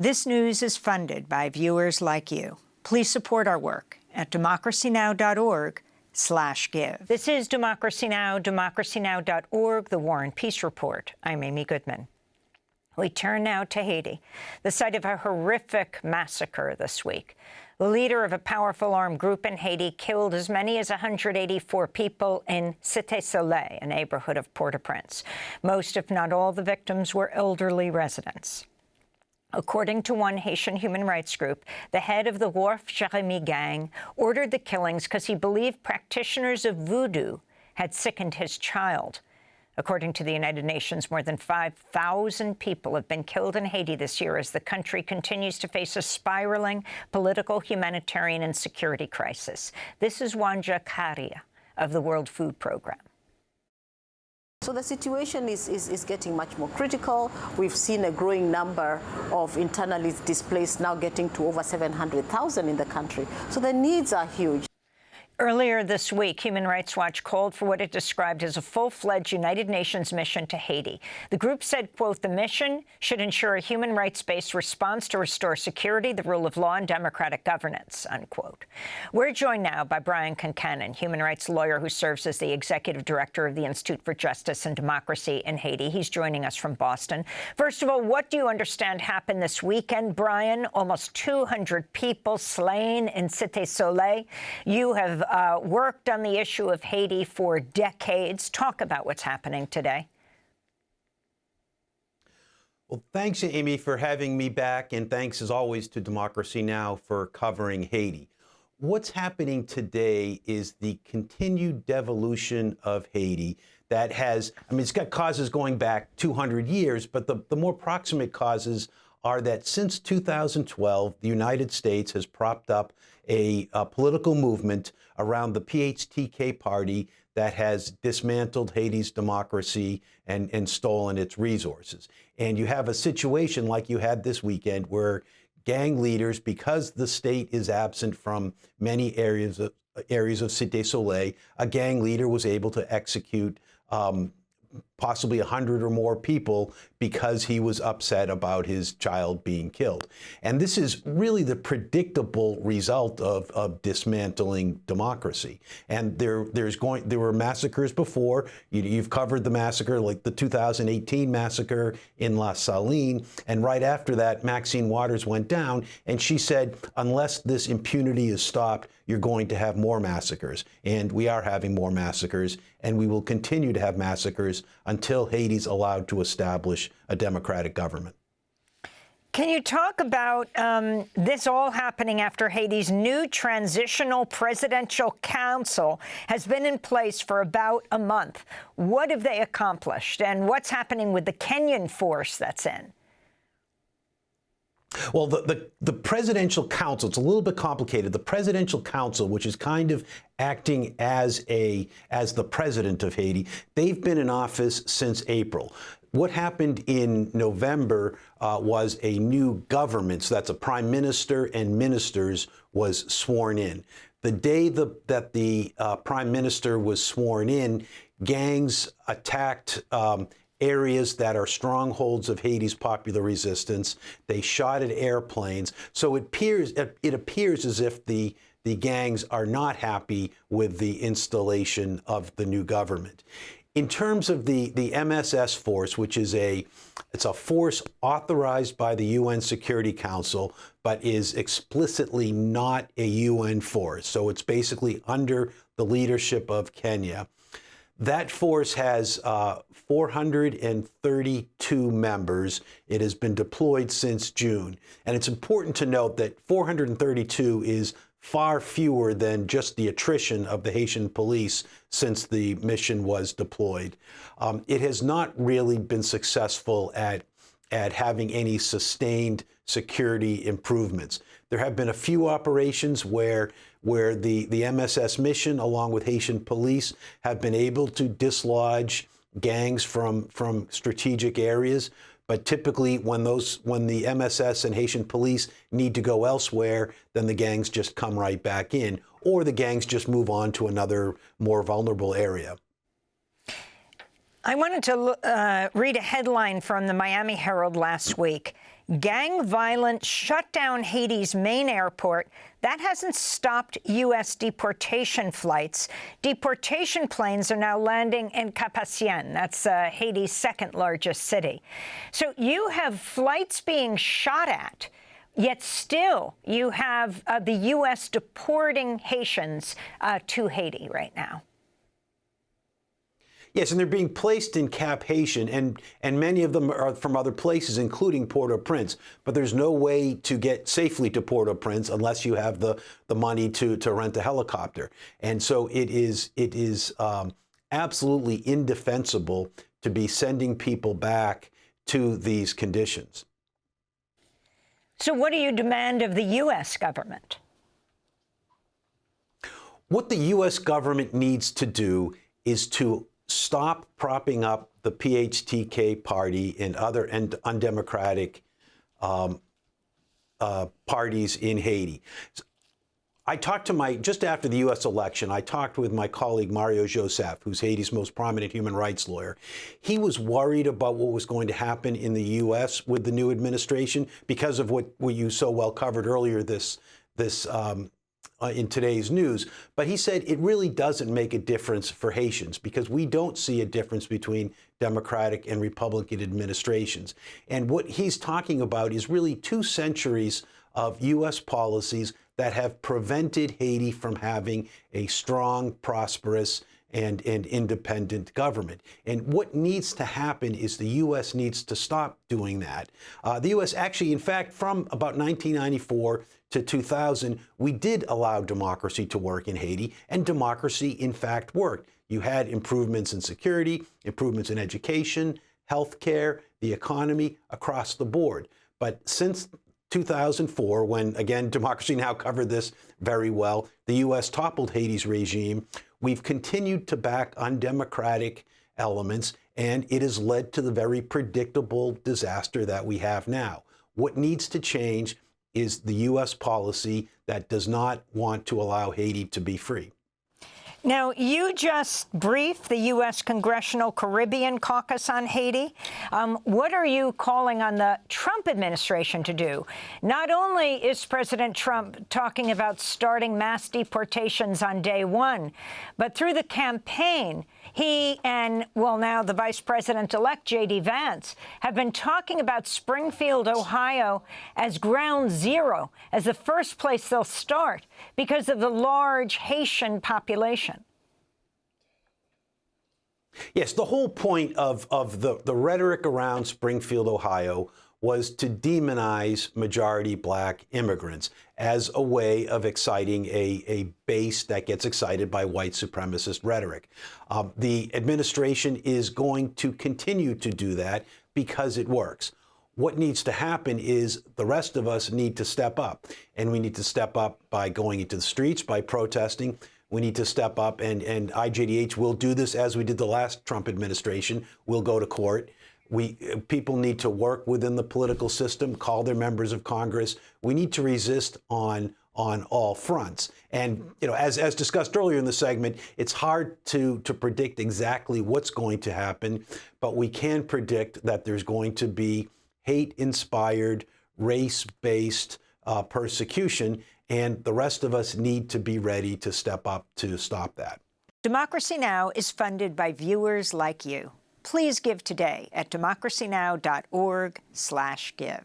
This news is funded by viewers like you. Please support our work at democracynow.org/give. This is Democracy Now!, democracynow.org, the War and Peace Report. I'm Amy Goodman. We turn now to Haiti, the site of a horrific massacre this week. The leader of a powerful armed group in Haiti killed as many as 184 people in Cité Soleil, a neighborhood of Port-au-Prince. Most, if not all, the victims were elderly residents. According to one Haitian human rights group, the head of the Wharf Jeremy gang ordered the killings because he believed practitioners of voodoo had sickened his child. According to the United Nations, more than 5,000 people have been killed in Haiti this year as the country continues to face a spiraling political, humanitarian, and security crisis. This is Wanja Karia of the World Food Programme. So the situation is getting much more critical. We've seen a growing number of internally displaced, now getting to over 700,000 in the country. So the needs are huge. Earlier this week, Human Rights Watch called for what it described as a full-fledged United Nations mission to Haiti. The group said, quote, the mission should ensure a human rights-based response to restore security, the rule of law, and democratic governance, unquote. We're joined now by Brian Concannon, human rights lawyer who serves as the executive director of the Institute for Justice and Democracy in Haiti. He's joining us from Boston. First of all, what do you understand happened this weekend, Brian? Almost 200 people slain in Cité Soleil. You have worked on the issue of Haiti for decades. Talk about what's happening today. Well, thanks, Amy, for having me back, and thanks, as always, to Democracy Now! For covering Haiti. What's happening today is the continued devolution of Haiti that has, it's got causes going back 200 years, but the more proximate causes are that since 2012, the United States has propped up a political movement around the PHTK party that has dismantled Haiti's democracy and stolen its resources. And you have a situation like you had this weekend where gang leaders, because the state is absent from many areas of Cité Soleil, a gang leader was able to execute possibly 100 or more people because he was upset about his child being killed. And this is really the predictable result of dismantling democracy. And there were massacres before. You've covered the massacre, like the 2018 massacre in La Saline. And right after that, Maxine Waters went down, and she said, unless this impunity is stopped, you're going to have more massacres. And we are having more massacres, and we will continue to have massacres until Haiti's allowed to establish a democratic government. Can you talk about this all happening after Haiti's new Transitional Presidential Council has been in place for about a month? What have they accomplished, and what's happening with the Kenyan force that's in? Well, the Presidential Council, it's a little bit complicated. The Presidential Council, which is kind of acting as the president of Haiti, they've been in office since April. What happened in November was a new government, so that's a prime minister and ministers, was sworn in. The day that the prime minister was sworn in, gangs attacked areas that are strongholds of Haiti's popular resistance. They shot at airplanes. So it appears as if the gangs are not happy with the installation of the new government. In terms of the MSS force, which is it's a force authorized by the UN Security Council, but is explicitly not a UN force. So it's basically under the leadership of Kenya. That force has 432 members. It has been deployed since June. And it's important to note that 432 is far fewer than just the attrition of the Haitian police since the mission was deployed. It has not really been successful at having any sustained security improvements. There have been a few operations where the MSS mission, along with Haitian police, have been able to dislodge gangs from strategic areas. But typically, when the MSS and Haitian police need to go elsewhere, then the gangs just come right back in, or the gangs just move on to another more vulnerable area. I wanted to read a headline from the Miami Herald last week. Gang violence shut down Haiti's main airport. That hasn't stopped U.S. deportation flights. Deportation planes are now landing in Cap-Haïtien. That's Haiti's second largest city. So you have flights being shot at, yet still you have the U.S. deporting Haitians to Haiti right now. Yes, and they're being placed in Cap Haitian, and many of them are from other places, including Port-au-Prince. But there's no way to get safely to Port-au-Prince unless you have the money to rent a helicopter. And so it is absolutely indefensible to be sending people back to these conditions. So what do you demand of the U.S. government? What the U.S. government needs to do is to stop propping up the PHTK party and other undemocratic parties in Haiti. I talked to just after the U.S. election, I talked with my colleague Mario Joseph, who's Haiti's most prominent human rights lawyer. He was worried about what was going to happen in the U.S. with the new administration because of what you so well covered earlier in today's news. But he said it really doesn't make a difference for Haitians because we don't see a difference between Democratic and Republican administrations. And what he's talking about is really 2 centuries of U.S. policies that have prevented Haiti from having a strong, prosperous, and independent government. And what needs to happen is the U.S. needs to stop doing that. The U.S. actually, in fact, from about 1994 to 2000, we did allow democracy to work in Haiti, and democracy, in fact, worked. You had improvements in security, improvements in education, healthcare, the economy, across the board. But since 2004, when, again, Democracy Now! Covered this very well, the U.S. toppled Haiti's regime, we've continued to back undemocratic elements, and it has led to the very predictable disaster that we have now. What needs to change is the U.S. policy that does not want to allow Haiti to be free. Now, you just briefed the U.S. Congressional Caribbean Caucus on Haiti. What are you calling on the Trump administration to do? Not only is President Trump talking about starting mass deportations on day one, but through the campaign, he and, well, now the Vice President-elect, J.D. Vance, have been talking about Springfield, Ohio, as ground zero, as the first place they'll start because of the large Haitian population. Yes, the whole point of the rhetoric around Springfield, Ohio, was to demonize majority black immigrants as a way of exciting a base that gets excited by white supremacist rhetoric. The administration is going to continue to do that because it works. What needs to happen is the rest of us need to step up, and we need to step up by going into the streets, by protesting. We need to step up, and IJDH will do this as we did the last Trump administration. We'll go to court. People need to work within the political system, call their members of Congress. We need to resist on all fronts. And, you know, as discussed earlier in the segment, it's hard to predict exactly what's going to happen, but we can predict that there's going to be hate-inspired, race-based persecution, and the rest of us need to be ready to step up to stop that. Democracy Now! Is funded by viewers like you. Please give today at democracynow.org/give.